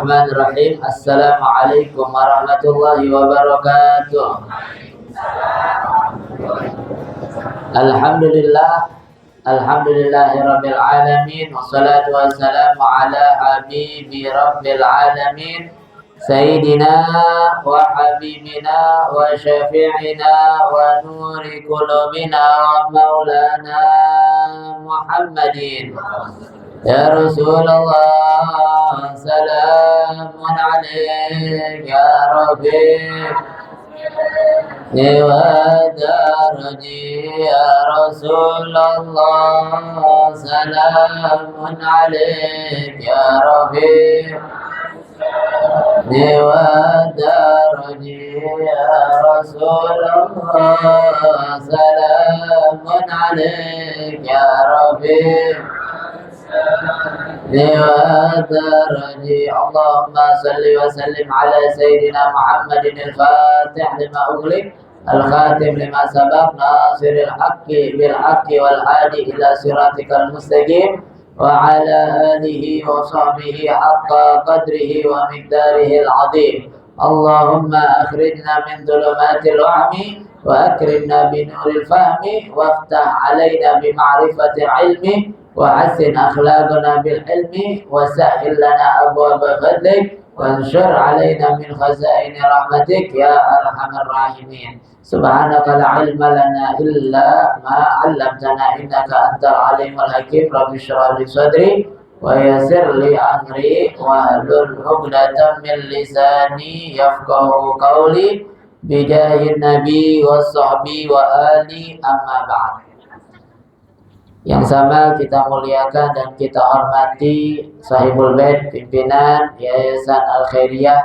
Bismillahirrahmanirrahim. Assalamualaikum warahmatullahi wabarakatuh. Alhamdulillah, alhamdulillahirabbil alamin, wassalatu wassalamu ala habibi rabbil alamin, sayyidina wa habibina wa syafi'ina wa nuri qulubina wa maulana Muhammadin. Ya Rasulullah, salamun alaik ya Rabbi wa daraji ya Rasulullah, salamun alaik ya Rabbi wa daraji ya Rasulullah, salamun alaik ya Rabbi ودرجي. اللهم صل وسلم على سيدنا محمد الفاتح لما أغلق الخاتم لما سبق ناصر الحق بالحق والهادي إلى صراطك المستقيم وعلى آله وصحبه حق قدره ومقداره العظيم. اللهم أخرجنا من ظلمات الوهم وأكرمنا بنور الفهم وافتح علينا بمعرفة العلم وحسن أخلاقنا بالحلم وسهل لنا أبواب فضلك وانشر علينا من خزائن رحمتك يا أرحم الراحمين. سبحانك لا علم لنا إلا ما علمتنا إنك أنت العليم الحكيم. رب اشرح لي صدري ويسر لي أمري واحلل عقدة من لساني يفقه قولي بجاه النبي وصحبه وآله أما بعد. Yang sama kita muliakan dan kita hormati Sahibul Bait, pimpinan Yayasan Al-Khairiyah,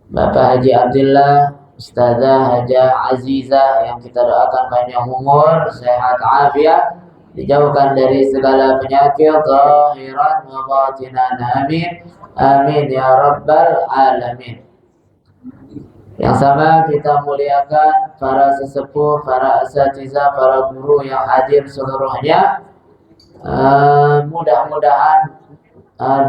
Bapak Haji Abdullah, Ustazah Hajah Azizah, yang kita doakan panjang umur, sehat afiat, dijauhkan dari segala penyakit zahiran wa batinan. Amin. Amin ya rabbal alamin. Yang sama kita muliakan para sesepuh, para asatizah, para guru yang hadir seluruhnya. Mudah-mudahan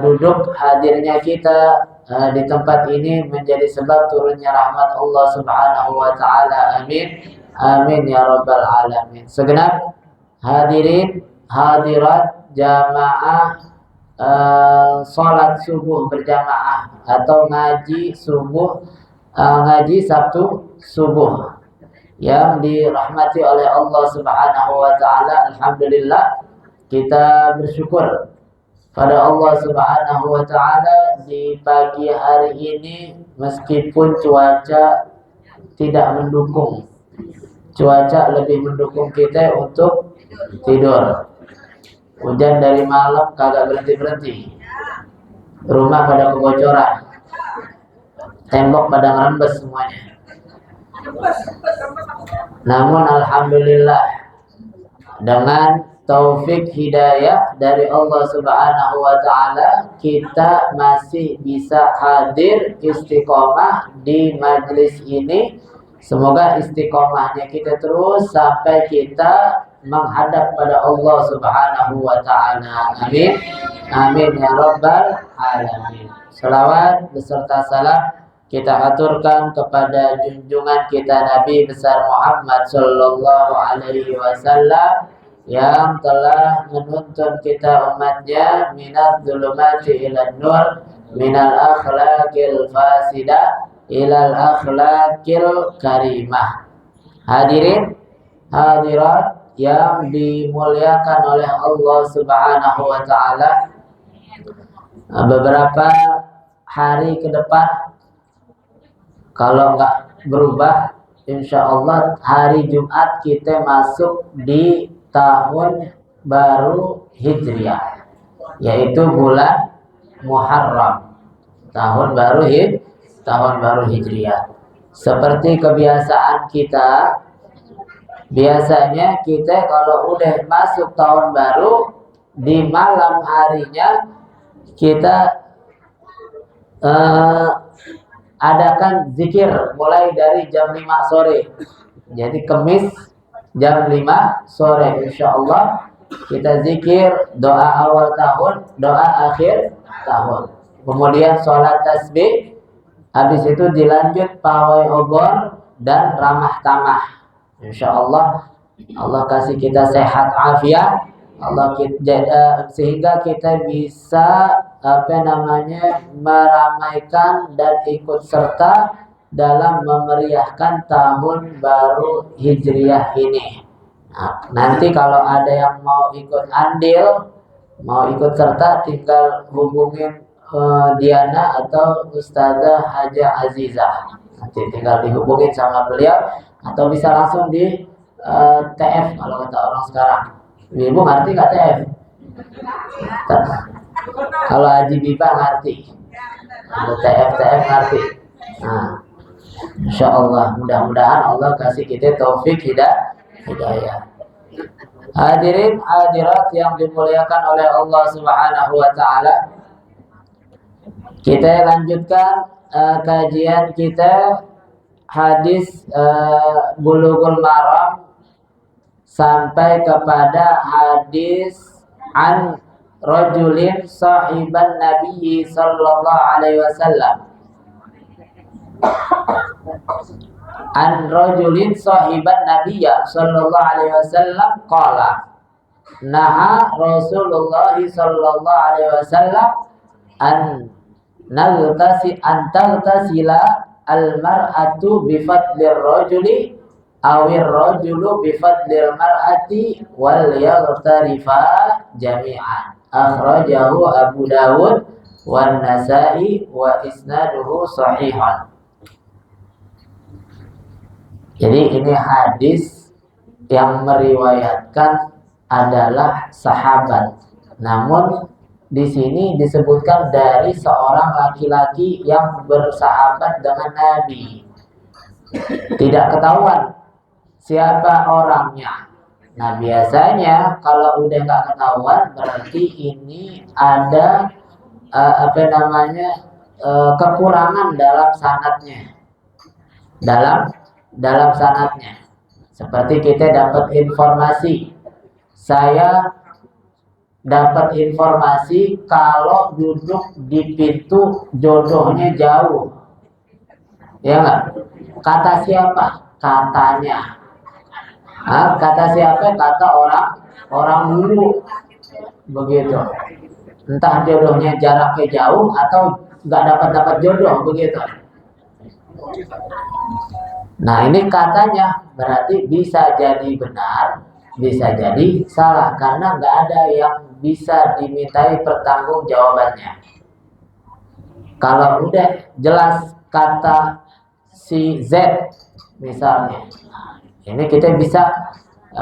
duduk hadirnya kita di tempat ini menjadi sebab turunnya rahmat Allah Subhanahu wa taala. Amin. Amin ya rabbal alamin. Segenap hadirin hadirat jamaah salat subuh berjamaah atau ngaji subuh, ngaji Sabtu subuh yang dirahmati oleh Allah Subhanahu wa taala. Alhamdulillah, kita bersyukur pada Allah Subhanahu wa taala di pagi hari ini, meskipun cuaca tidak mendukung, cuaca lebih mendukung kita untuk tidur. Hujan dari malam kagak berhenti-berhenti, rumah pada kebocoran, tembok pada ngerembes semuanya. Namun alhamdulillah, dengan taufik hidayah dari Allah Subhanahu wa taala, kita masih bisa hadir istiqomah di majlis ini. Semoga istiqomahnya kita terus sampai kita menghadap pada Allah Subhanahu wa taala. Amin. Amin ya rabbal alamin. Salawat beserta salam kita aturkan kepada junjungan kita Nabi besar Muhammad sallallahu alaihi wasallam yang telah menuntun kita umatnya minadz zulumati ilan nur, minal akhlaqil fasidah ilal akhlaqil karimah. Hadirin hadirat yang dimuliakan oleh Allah Subhanahu wa taala, beberapa hari ke depan, kalau nggak berubah, insya Allah hari Jumat kita masuk di tahun baru Hijriah, yaitu bulan Muharram, tahun baru Hijriah. Seperti kebiasaan kita, biasanya kita kalau udah masuk tahun baru, di malam harinya kita adakan zikir mulai dari jam 5 sore. Jadi Kamis jam 5 sore insya Allah kita zikir, doa awal tahun, doa akhir tahun. kemudian sholat tasbih, habis itu dilanjut pawai obor dan ramah tamah. Insya Allah Allah kasih kita sehat afiat, sehingga kita bisa meramaikan dan ikut serta dalam memeriahkan tahun baru Hijriah ini. Nah, nanti kalau ada yang mau ikut andil, mau ikut serta, tinggal hubungin Diana atau Ustazah Haja Azizah. Nanti tinggal dihubungin sama beliau, atau bisa langsung di TF kalau kata orang sekarang. Ibu ngerti nggak TF? Kalau Haji Biba ngerti. Kalau TF ngerti. Nah, Insya Allah, mudah-mudahan Allah kasih kita taufik hidayah. Hadirin hadirat yang dimuliakan oleh Allah Subhanahu wa taala. Kita lanjutkan kajian kita hadis Bulughul Maram sampai kepada hadis an rajulin sahiban Nabi sallallahu alaihi wasallam. An rajulin sahiban Nabiyya sallallahu alaihi wasallam qala naha Rasulullah sallallahu alaihi wasallam an taghtasila al mar'atu bi fadlir rajuli awir rajulu bi fadlir mar'ati wal yaghtarifa jami'an. Akhrajahu Abu Dawud wan Nasa'i wa isnaduhu sahihun. Jadi ini hadis yang meriwayatkan adalah sahabat. Namun di sini disebutkan dari seorang laki-laki yang bersahabat dengan Nabi. Tidak ketahuan siapa orangnya. Nah, biasanya kalau udah nggak ketahuan berarti ini ada kekurangan dalam sanadnya. Dalam sanadnya, seperti kita dapat informasi, saya dapat informasi kalau duduk di pintu jodohnya jauh, ya nggak? Kata siapa? Katanya. Kata siapa? Kata orang dulu, begitu. Entah jodohnya jaraknya jauh atau nggak dapat jodoh, begitu. Nah, ini katanya berarti bisa jadi benar, bisa jadi salah, karena nggak ada yang bisa dimintai pertanggungjawabannya. Kalau udah jelas kata si Z misalnya, ini kita bisa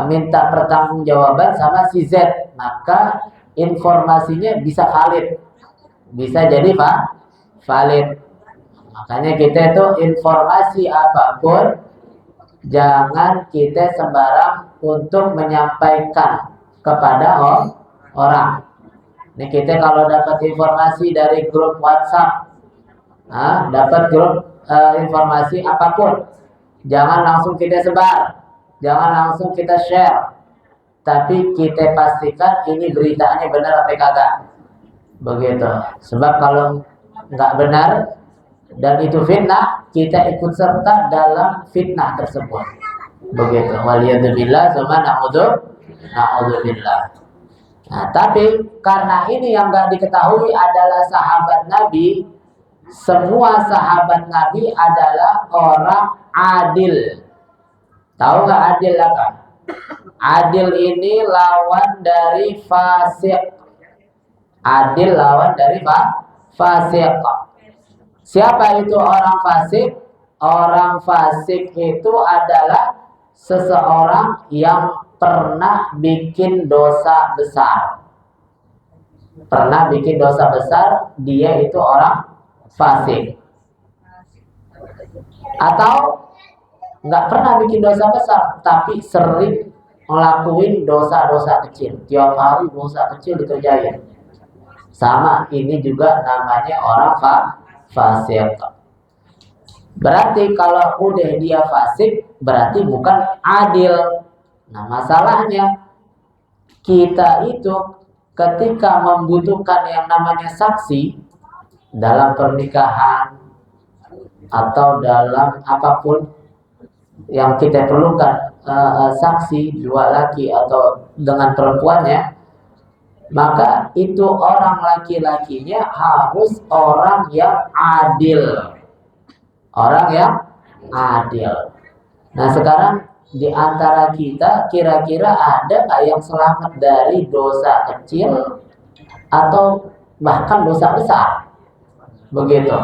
minta pertanggungjawaban sama si Z, maka informasinya bisa valid, bisa jadi valid. Makanya kita itu informasi apapun jangan kita sembarang untuk menyampaikan kepada orang. Ini kita kalau dapat informasi dari grup WhatsApp, dapat grup informasi apapun, jangan langsung kita sebar, jangan langsung kita share, tapi kita pastikan ini beritanya benar apa kagak, begitu. Sebab kalau nggak benar dan itu fitnah, kita ikut serta dalam fitnah tersebut, begitu. Waliyadzubillah, sama na'udzubillah. Nah, tapi karena ini yang nggak diketahui adalah sahabat Nabi, semua sahabat Nabi adalah orang adil. Tahu nggak adil apa? Adil ini lawan dari fasik. Adil lawan dari fasik. Siapa itu orang fasik? Orang fasik itu adalah seseorang yang pernah bikin dosa besar. Pernah bikin dosa besar, dia itu orang fasik. Atau nggak pernah bikin dosa besar, tapi sering ngelakuin dosa-dosa kecil. Tiap hari dosa kecil dikerjain. Sama, ini juga namanya orang fasik. Berarti kalau udah dia fasik, berarti bukan adil. Nah, masalahnya kita itu ketika membutuhkan yang namanya saksi, dalam pernikahan atau dalam apapun yang kita perlukan saksi dua laki atau dengan perempuannya, maka itu orang laki-lakinya harus orang yang adil. Orang yang adil. Nah sekarang di antara kita kira-kira ada nggak yang selamat dari dosa kecil atau bahkan dosa besar? Begitu.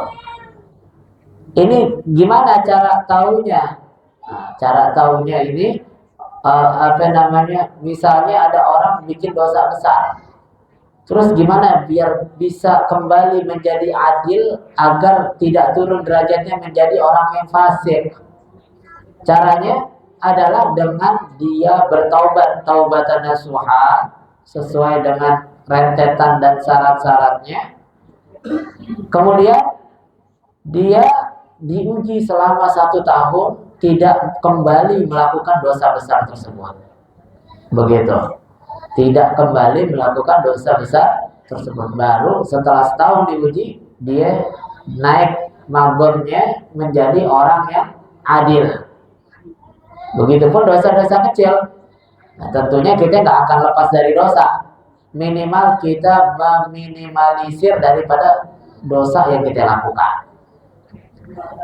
Ini gimana cara tahunya? Nah, cara tahunya ini misalnya ada orang bikin dosa besar. Terus gimana biar bisa kembali menjadi adil agar tidak turun derajatnya menjadi orang yang fasik? Caranya adalah dengan dia bertaubat, taubatan nasuha sesuai dengan rentetan dan syarat-syaratnya. Kemudian dia diuji selama 1 tahun tidak kembali melakukan dosa besar tersebut. Begitu. Tidak kembali melakukan dosa besar tersebut. Baru setelah setahun diuji, dia naik magomnya menjadi orang yang adil. Begitupun dosa-dosa kecil. Nah, tentunya kita nggak akan lepas dari dosa. Minimal kita meminimalisir daripada dosa yang kita lakukan.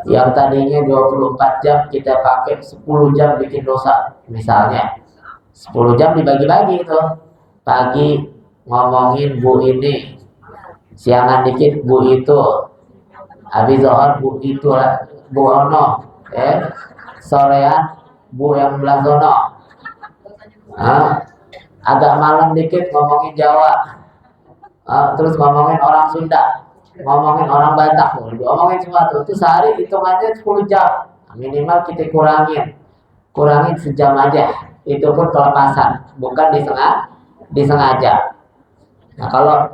Yang tadinya 24 jam kita pakai 10 jam bikin dosa. Misalnya 10 jam dibagi-bagi itu. Pagi ngomongin bu ini, siangan dikit bu itu, habis zuhur bu itu lah, bu ono, sorean bu yang belah sono. Agak malam dikit ngomongin Jawa, terus ngomongin orang Sunda, ngomongin orang Batak, ngomongin semua tuh. Itu sehari hitungannya 10 jam. Minimal kita kurangin sejam aja. Itu pun kelepasan, bukan disengaja. Nah kalau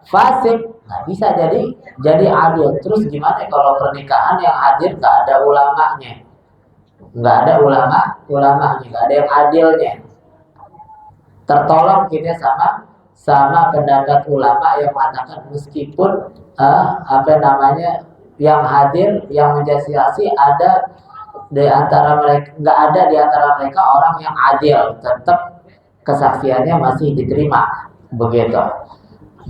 fasik nggak bisa jadi adil. Terus gimana kalau pernikahan yang hadir nggak ada ulamanya, nggak ada ulamanya, nggak ada yang adilnya? Tertolong kita sama pendapat ulama yang mengatakan meskipun yang hadir yang menjasiasi ada di antara mereka, nggak ada di antara mereka orang yang adil, tetap kesaksiannya masih diterima. Begitu.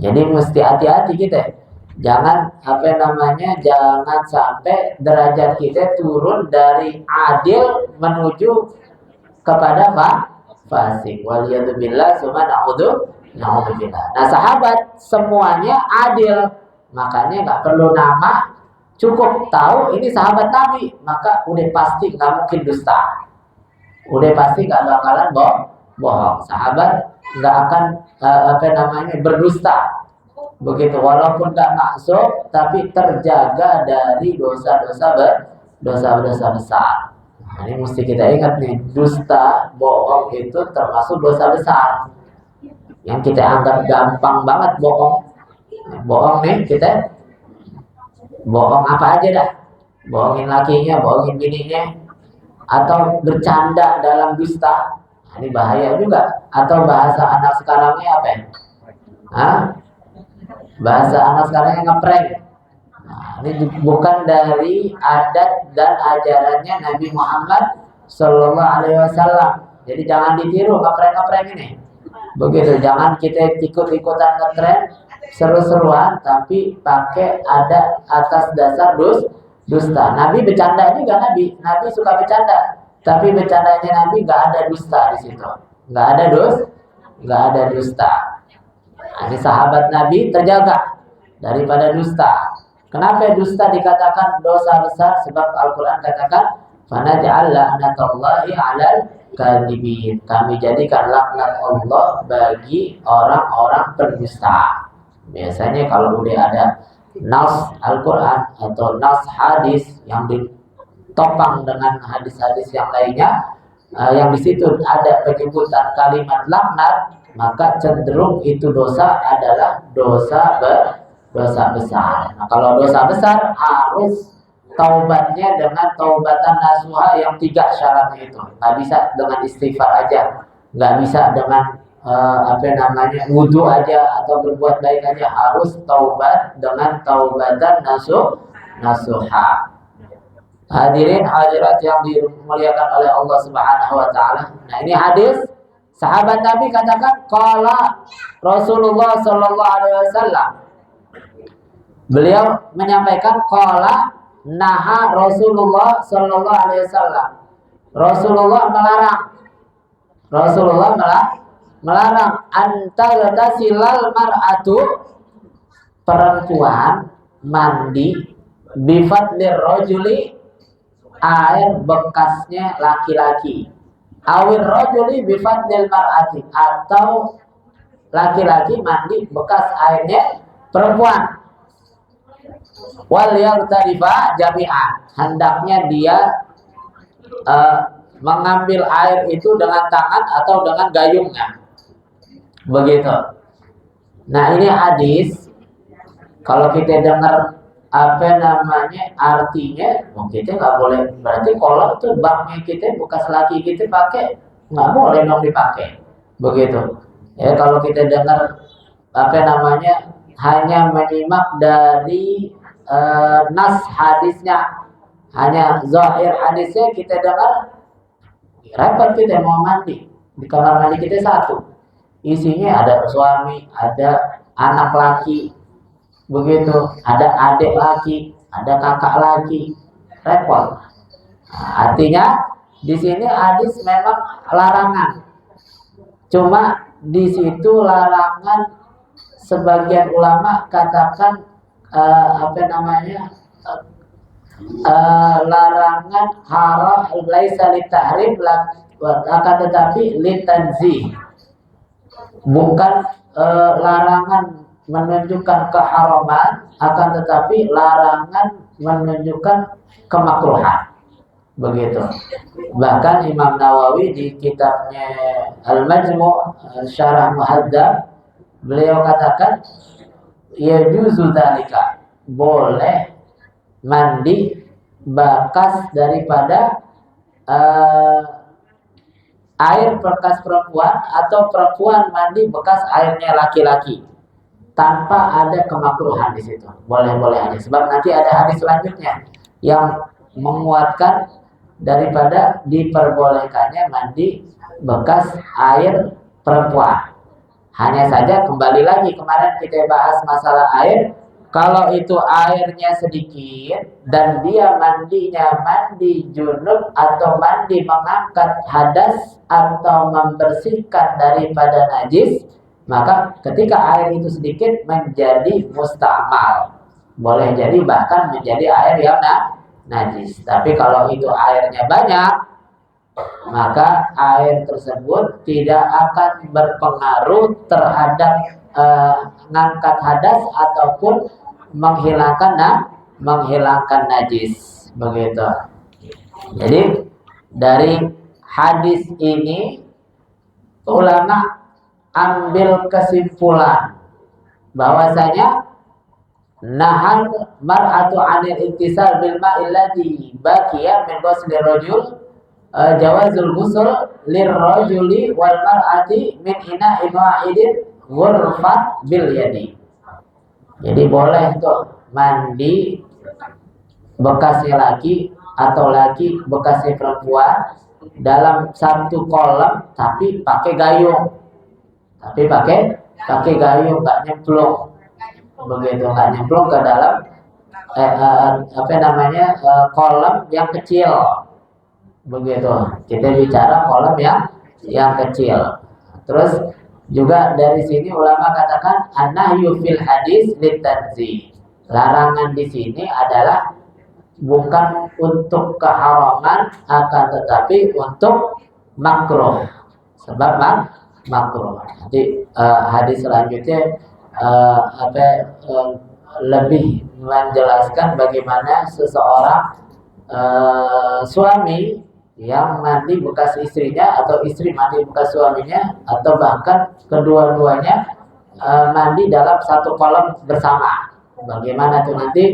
Jadi mesti hati-hati kita. Jangan jangan sampai derajat kita turun dari adil menuju kepada fasik. Waliyadzubillah summa na'udzubillah. Nah, sahabat semuanya adil. Makanya nggak perlu nama, cukup tahu ini sahabat Nabi, maka udah pasti nggak mungkin dusta. Udah pasti nggak bakalan bohong. Sahabat nggak akan berdusta. Begitu, walaupun nggak maksud, tapi terjaga dari dosa-dosa besar. Nah, ini mesti kita ingat nih, dusta, bohong itu termasuk dosa besar yang kita anggap gampang banget bohong. Bohong nih kita bohong apa aja dah, bohongin lakinya, bohongin bininya, atau bercanda dalam dusta. Nah, ini bahaya juga. Atau bahasa anak sekarangnya apa ya? Bahasa anak sekarangnya ngeprank. Nah, ini bukan dari adat dan ajarannya Nabi Muhammad Sallallahu Alaihi Wasallam. Jadi jangan ditiru ngeprank ini. Begitu, jangan kita ikut-ikutan ngetren seru-seruan tapi pakai ada atas dasar dusta. Nabi bercanda juga, Nabi suka bercanda, tapi bercandanya Nabi nggak ada dusta di situ, nggak ada dusta. Nah, ini sahabat Nabi terjaga daripada dusta. Kenapa dusta dikatakan dosa besar? Sebab Al-Quran katakan fanaj'al la'natallahi 'alal kadhibin. Kami jadikan laknat Allah bagi orang-orang pendusta. Biasanya kalau udah ada nas Al-Quran atau nas hadis yang ditopang dengan hadis-hadis yang lainnya, yang di situ ada penyebutan kalimat laknat, maka cenderung itu dosa adalah dosa besar. Nah, kalau dosa besar harus taubatnya dengan taubatan nasuha yang 3 syaratnya itu. Nggak bisa dengan istighfar aja, nggak bisa dengan wudhu aja atau berbuat baik aja, harus taubat dengan taubatan nasuha. Hadirin hadirat yang dimuliakan oleh Allah Subhanahu wa taala. Nah, ini hadis sahabat Nabi katakan qala Rasulullah sallallahu alaihi wasallam. Beliau menyampaikan qala naha Rasulullah sallallahu alaihi wasallam. Rasulullah melarang antagtasilal mar'atu, perempuan mandi bifadlir rajuli, air bekasnya laki-laki, awir rajuli bifadlil mar'ati, atau laki-laki mandi bekas airnya perempuan. Wal yaghtarifa jami'an, hendaknya dia mengambil air itu dengan tangan atau dengan gayungnya. Begitu. Nah, ini hadis kalau kita dengar artinya, kita nggak boleh, berarti kolor itu baknya kita bekas laki kita pakai, nggak boleh dong dipakai. Begitu. Ya, kalau kita dengar hanya menyimak dari nas hadisnya, hanya zahir hadisnya kita dengar, repot kita mau mandi. Di kamar mandi kita satu, isinya ada suami, ada anak laki, begitu, ada adik laki, ada kakak laki, repot. Nah, artinya di sini hadis memang larangan. Cuma di situ larangan sebagian ulama katakan larangan haram laisa litahrim, akan tetapi litanzih, bukan larangan menunjukkan keharaman, akan tetapi larangan menunjukkan kemakruhan. Begitu. Bahkan Imam Nawawi di kitabnya Al-Majmu' Syarah Muhadzab, beliau katakan yajuzu dzalika, boleh mandi bekas daripada air bekas perempuan, atau perempuan mandi bekas airnya laki-laki, tanpa ada kemakruhan di situ. Boleh-boleh aja. Sebab nanti ada hadis selanjutnya yang menguatkan daripada diperbolehkannya mandi bekas air perempuan. Hanya saja kembali lagi kemarin kita bahas masalah air. Kalau itu airnya sedikit dan dia mandinya mandi junub atau mandi mengangkat hadas atau membersihkan daripada najis, maka ketika air itu sedikit menjadi mustamal, boleh jadi bahkan menjadi air yang najis. Tapi kalau itu airnya banyak, maka air tersebut tidak akan berpengaruh terhadap mengangkat hadas ataupun menghilangkan najis. Begitu. Jadi dari hadis ini ulama ambil kesimpulan bahwasanya nahan mar'atu 'anil ittisal bil ma'il ladzi baqiya min ghusli rajul, jawazul ghusl lirrajuli wal mar'ati min ina'in wahidin ghurfan bil yadi. Jadi boleh tuh mandi bekasnya laki atau laki bekasnya perempuan dalam satu kolam, tapi pakai gayung. Nggak nyemplung. Begitu, nggak nyemplung ke dalam kolam yang kecil. Begitu. Kita bicara kolam yang kecil. Terus juga dari sini ulama katakan an-nahyu fil hadis litanzih. Larangan di sini adalah bukan untuk keharaman, akan tetapi untuk makruh. Sebab makruh. Nanti hadis selanjutnya lebih menjelaskan bagaimana seseorang suami yang mandi bekas istrinya, atau istri mandi bekas suaminya, atau bahkan kedua-duanya mandi dalam satu kolam bersama. Bagaimana itu nanti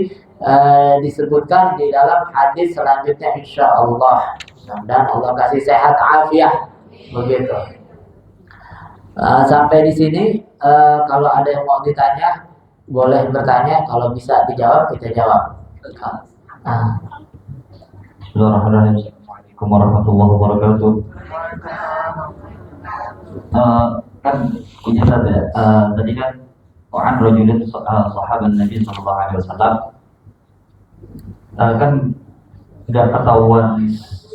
disebutkan di dalam hadis selanjutnya insyaallah. Dan Allah kasih sehat afiat. Begitu. Sampai di sini, kalau ada yang mau ditanya boleh bertanya, kalau bisa dijawab kita jawab. Bismillahirrahmanirrahim. Assalamualaikum warahmatullahi wabarakatuh. Kan punya ya, tadi kan Quran rajulun sahabat Nabi sallallahu alaihi wasallam, kan nggak ketahuan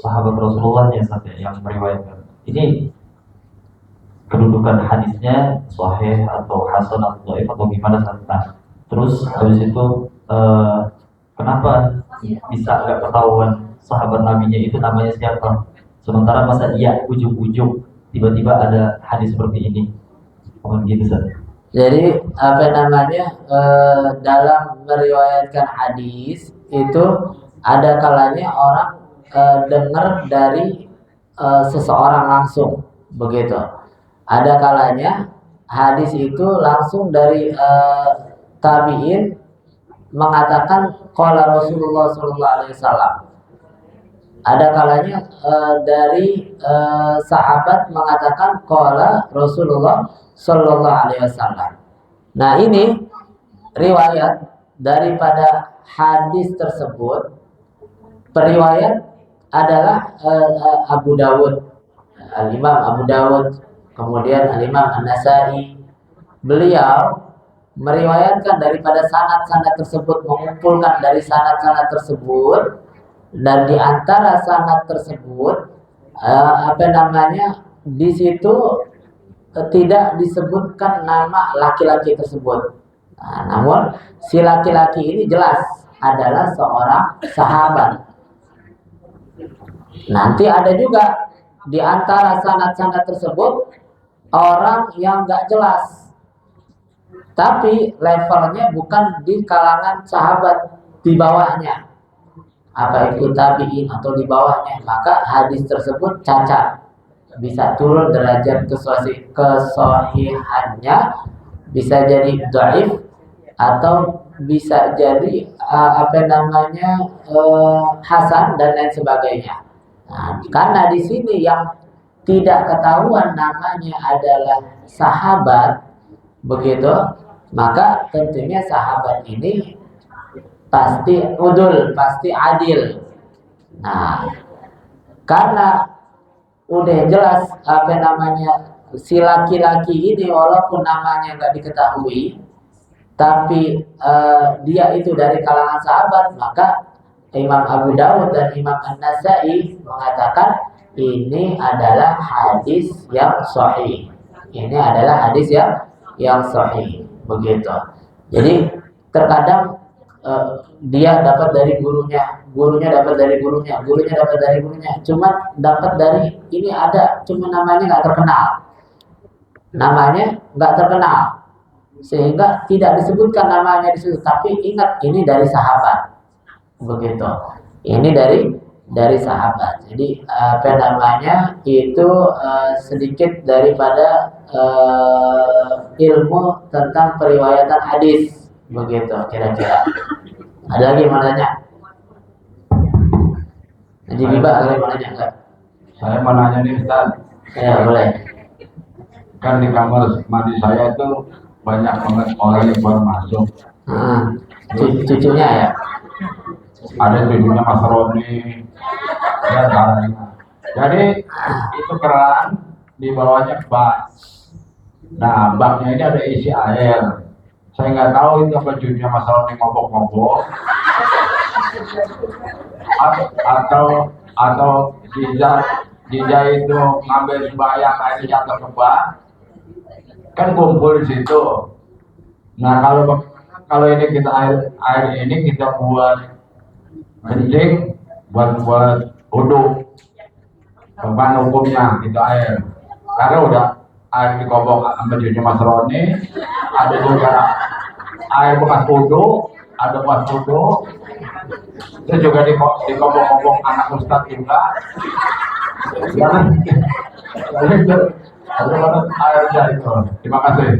sahabat Rasulullah yang meriwayatkan. Ini kedudukan hadisnya sahih atau hasan atau dhaif atau gimana Ustaz? Terus habis itu kenapa bisa nggak ketahuan sahabat nabinya itu namanya siapa? Sementara masa iya ujung-ujung tiba-tiba ada hadis seperti ini. Gitu Ustaz. Jadi apa namanya, dalam meriwayatkan hadis itu ada kalanya orang dengar dari seseorang langsung, begitu. Ada kalanya hadis itu langsung dari tabi'in mengatakan qala Rasulullah sallallahu alaihi wasallam. Ada kalanya dari sahabat mengatakan qala Rasulullah sallallahu alaihi wasallam. Nah, ini riwayat daripada hadis tersebut, periwayat adalah Abu Dawud, Al-Imam Abu Dawud, kemudian Al-Imam An-Nasai. Beliau meriwayatkan daripada sanad-sanad tersebut, mengumpulkan dari sanad-sanad tersebut, dan di antara sanad tersebut di situ tidak disebutkan nama laki-laki tersebut. Namun si laki-laki ini jelas adalah seorang sahabat. Nanti ada juga di antara sanad-sanad tersebut orang yang nggak jelas, tapi levelnya bukan di kalangan sahabat, di bawahnya, apa itu tabi'in atau di bawahnya, maka hadis tersebut cacat, bisa turun derajat kesohihannya, bisa jadi dhaif atau bisa jadi hasan dan lain sebagainya. Nah, karena di sini yang tidak ketahuan namanya adalah sahabat, begitu, maka tentunya sahabat ini pasti udul, pasti adil. Nah, karena udah jelas si laki-laki ini walaupun namanya nggak diketahui, tapi dia itu dari kalangan sahabat, maka Imam Abu Dawud dan Imam An-Nasai mengatakan ini adalah hadis yang sahih. Ini adalah hadis yang sahih, begitu. Jadi terkadang dia dapat dari gurunya dapat dari gurunya dapat dari gurunya, cuma dapat dari ini ada, cuma namanya nggak terkenal, sehingga tidak disebutkan namanya di situ. Tapi ingat, ini dari sahabat, begitu. Ini dari sahabat. Jadi itu sedikit daripada ilmu tentang periwayatan hadis, begitu kira-kira. Ada lagi yang mau nanya? Haji Biba, ada yang mau nanya enggak? Saya mau nanya nih Ustaz. Ya, boleh. Kan di kamar mandi saya itu banyak banget orang yang baru masuk. Cucunya ya? Ada cucunya Mas Roni, ya kan. Jadi itu keran, di bawahnya bak. Nah, baknya ini ada isi air. Saya nggak tahu itu apa cucunya Mas Roni ngobok-ngobok, atau Jija itu ngambil sembahyang air jatuh ke bak, kan kumpul di situ. Nah, kalau ini kita air ini kita buat kencing, buat wudhu, beban hukumnya itu air. Karena udah air dikobok sama cucunya Mas Roni, ada juga air bekas wudhu, ada bekas wudhu. Itu juga dikobok-kobok anak Ustadz juga. Jangan ada airnya itu. Terima kasih.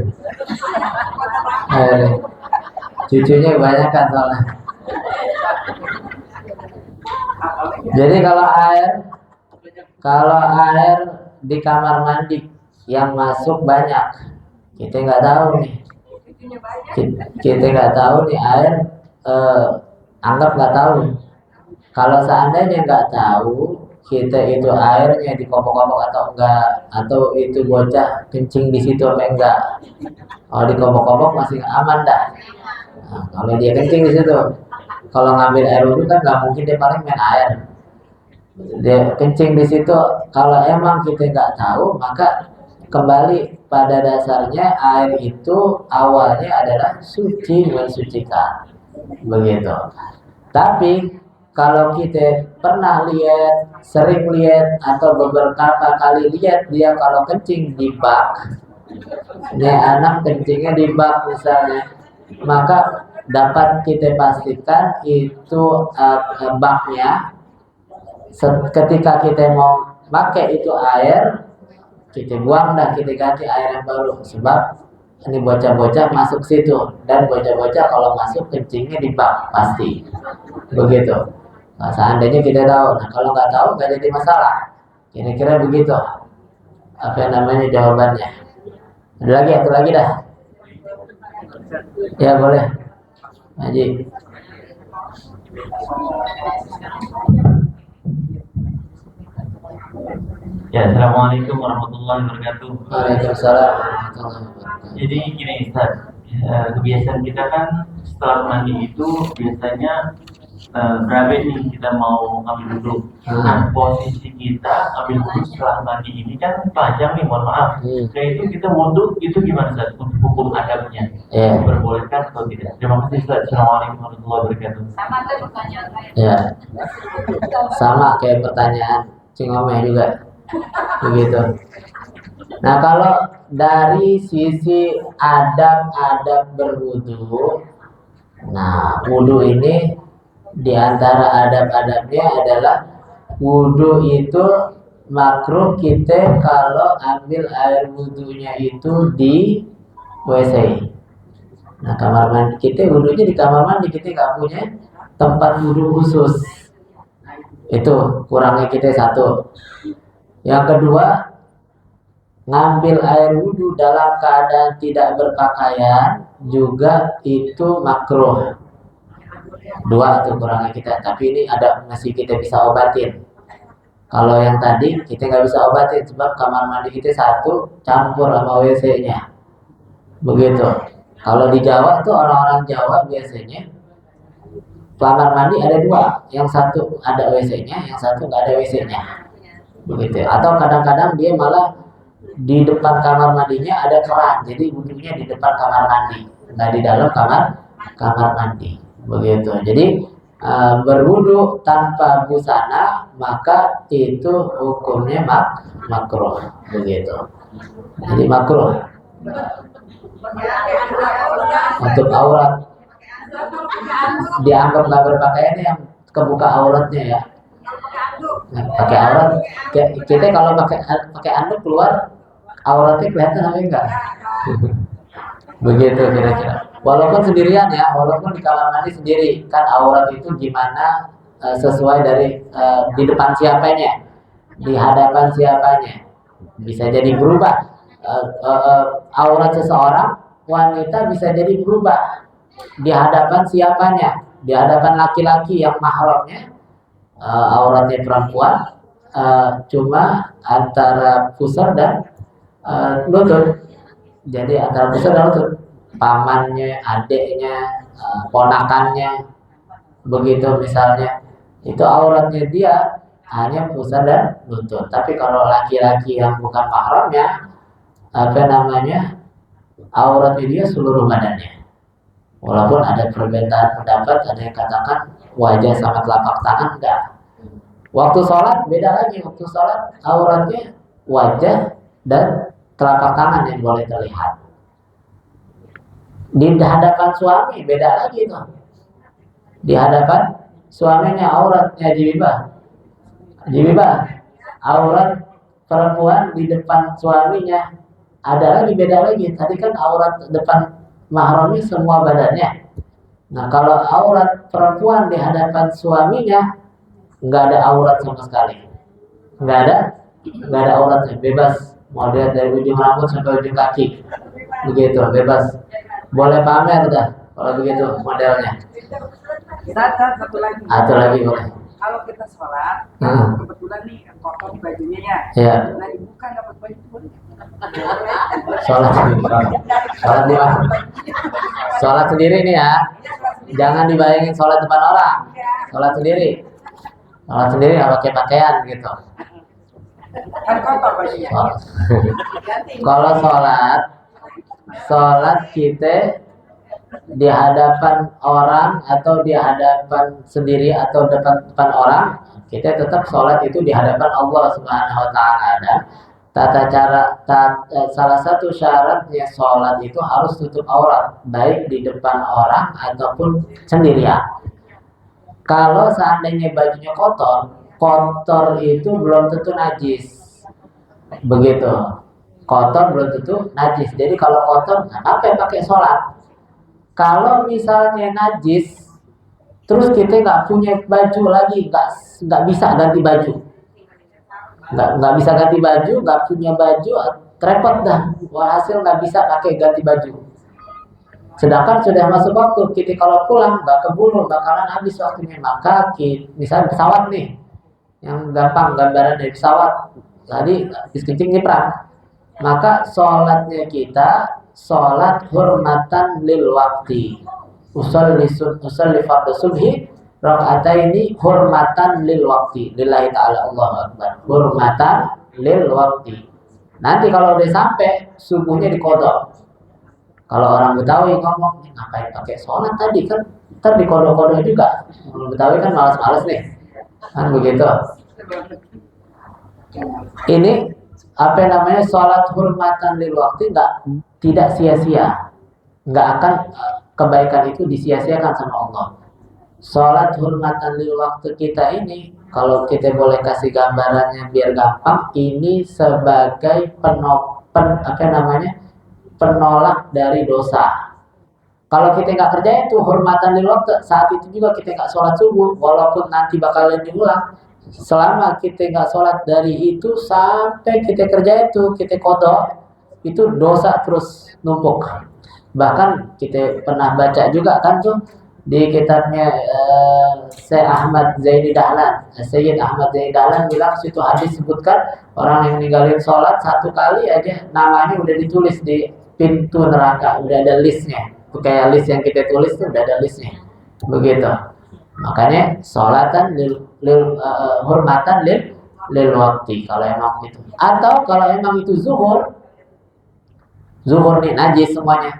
Cucunya banyak kan soalnya. Jadi kalau air di kamar mandi yang masuk banyak. Kita nggak tahu nih. Kita nggak tahu nih air. Anggap nggak tahu. Kalau seandainya nggak tahu kita itu airnya dikopok-kopok atau enggak, atau itu bocah kencing di situ apa enggak. Kalau dikopok-kopok masih aman dah. Nah, kalau dia kencing di situ, kalau ngambil air wudhu kan nggak mungkin dia paling main air. Dia kencing di situ, kalau emang kita nggak tahu, maka kembali pada dasarnya air itu awalnya adalah suci, mensucikan, begitu. Tapi kalau kita pernah lihat, sering lihat, atau beberapa kali lihat dia kalau kencing di bak, ini anak kencingnya di bak misalnya, maka dapat kita pastikan itu baknya ketika kita mau pakai itu air, kita buang dah, kita ganti air yang baru, sebab ini bocah-bocah masuk situ, dan bocah-bocah kalau masuk kencingnya di bak pasti, begitu. Nah, seandainya kita tahu, nah kalau nggak tahu nggak jadi masalah. Kira-kira begitu. Apa yang namanya jawabannya? Ada lagi dah. Ya boleh, Haji. Ya, assalamualaikum warahmatullahi wabarakatuh. Waalaikumsalam warahmatullahi wabarakatuh. Jadi gini Ustaz, kebiasaan kita kan setelah mandi itu biasanya berapa nih kita mau ambil wudhu. Nah, posisi kita ambil wudhu setelah mandi ini kan panjang nih, mohon maaf. Nah itu kita wudhu itu gimana Ustaz untuk hukum adabnya? Diperbolehkan atau tidak? Terima kasih Ustaz. Assalamualaikum warahmatullahi wabarakatuh. Sama tuh pertanyaan saya. Ya, sama kayak pertanyaan Cingomeh juga, begitu. Nah kalau dari sisi adab-adab berwudu, nah wudu ini di antara adab-adabnya adalah wudu itu makruh kita kalau ambil air wudunya itu di WC. Nah kamar mandi kita, wudunya di kamar mandi, kita nggak punya tempat wudu khusus. Itu kurangnya kita satu. Yang kedua, ngambil air wudu dalam keadaan tidak berpakaian juga itu makruh. Dua itu kurangnya kita, tapi ini ada masih kita bisa obatin. Kalau yang tadi kita nggak bisa obatin sebab kamar mandi kita satu campur sama WC-nya, begitu. Kalau di Jawa tuh orang-orang Jawa biasanya kamar mandi ada dua, yang satu ada WC-nya, yang satu nggak ada WC-nya, begitu. Atau kadang-kadang dia malah di depan kamar mandinya ada keran, jadi wudunya di depan kamar mandi, nggak di dalam kamar mandi, begitu. Jadi berwudu tanpa busana maka itu hukumnya makruh, begitu. Jadi makruh untuk aurat, dianggap nggak berpakaian yang kebuka auratnya ya. Nah, pakai aurat, kita kalau pakai anduk keluar auratnya kelihatan apa enggak? Begitu kira-kira. Walaupun sendirian ya, walaupun di kamar mandi sendiri, kan aurat itu gimana sesuai dari di depan siapanya, di hadapan siapanya, bisa jadi berubah. Aurat seseorang wanita bisa jadi berubah di hadapan siapanya, di hadapan laki-laki yang mahramnya. Auratnya perempuan cuma antara pusar dan lutut. Jadi antara pusar dan lutut, pamannya, adiknya, ponakannya, begitu misalnya, itu auratnya dia hanya pusar dan lutut. Tapi kalau laki-laki yang bukan mahramnya, auratnya dia seluruh badannya. Walaupun ada perbedaan pendapat, ada yang katakan wajah sama telapak tangan, enggak. Waktu sholat beda lagi, waktu sholat auratnya wajah dan telapak tangan yang boleh terlihat. Di hadapan suami beda lagi itu. Di hadapan suaminya auratnya jibibah. Aurat perempuan di depan suaminya ada lagi, beda lagi. Tadi kan aurat depan mahramnya semua badannya. Nah kalau aurat perempuan di hadapan suaminya nggak ada aurat sama sekali, nggak ada auratnya, bebas mau lihat dari ujung rambut sampai ujung kaki, begitu bebas, boleh pamer dah kalau begitu modelnya. Satu lagi. Atau lagi boleh. Kalau kita sholat, kebetulan nih kotor bajunya ya. Iya. Nah dibuka dapat baju boleh. Sholat di mana? Sholat sendiri nih ya, jangan dibayangin sholat depan orang. Sholat sendiri nggak pakai pakaian gitu. Kan kotor bajunya. Kalau sholat kita di hadapan orang atau di hadapan sendiri atau depan orang, kita tetap sholat itu di hadapan Allah Subhanahu Wa Taala. Ada tata cara, salah satu syaratnya sholat itu harus tutup aurat, baik di depan orang ataupun sendirian. Kalau seandainya bajunya kotor itu belum tentu najis. Begitu. Kotor belum tentu najis. Jadi kalau kotor, apa pakai sholat? Kalau misalnya najis, terus kita nggak punya baju lagi, nggak bisa ganti baju, nggak bisa ganti baju, nggak punya baju, repot dah. Hasil nggak bisa pakai ganti baju. Sedangkan sudah masuk waktu, kita kalau pulang nggak keburu, bakalan habis waktunya. Maka misalnya pesawat nih, yang gampang gambaran dari pesawat, tadi kencing nyebrang, maka sholatnya kita sholat hurmatan lil wakti. Usolli fardhu subhi rakaataini hurmatan lil wakti. Lillahi ta'ala, Allahu akbar. Hurmatan lil wakti. Nanti kalau udah sampai subuhnya dikodok. Kalau orang Betawi ngomong, ngapain pakai sholat tadi kan? Ntar dikodok-kodok juga. Orang Betawi kan malas-malas nih. Kan begitu. Ini apa namanya, sholat hurmatan lil waktu tidak sia-sia, nggak akan kebaikan itu disia-siakan sama Allah. Sholat hurmatan lil waktu kita ini, kalau kita boleh kasih gambarannya biar gampang, ini sebagai penolak dari dosa. Kalau kita nggak kerjain itu hurmatan lil waktu, saat itu juga kita nggak sholat subuh, walaupun nanti bakalan diulang. Selama kita nggak sholat dari itu sampai kita kerja itu, kita kodok, itu dosa terus numpuk. Bahkan kita pernah baca juga kan tuh di kitabnya Sayyid Ahmad Zaini Dahlan bilang, situ hadis sebutkan orang yang ninggalin sholat satu kali aja namanya udah ditulis di pintu neraka, udah ada listnya. Kayak list yang kita tulis tuh udah ada listnya. Begitu. Makanya sholatan hurmatan lil waktu kalau emang gitu. Atau kalau emang itu zuhur nih najis semuanya,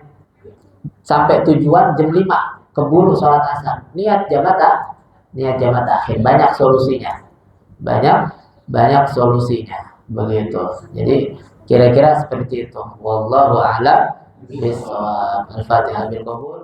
sampai tujuan jam 5 keburu sholat asar, niat jamat akhir. Banyak solusinya begitu. Jadi kira-kira seperti itu. Wallahu a'lam bishawab. Al-Fatihah bil qabul.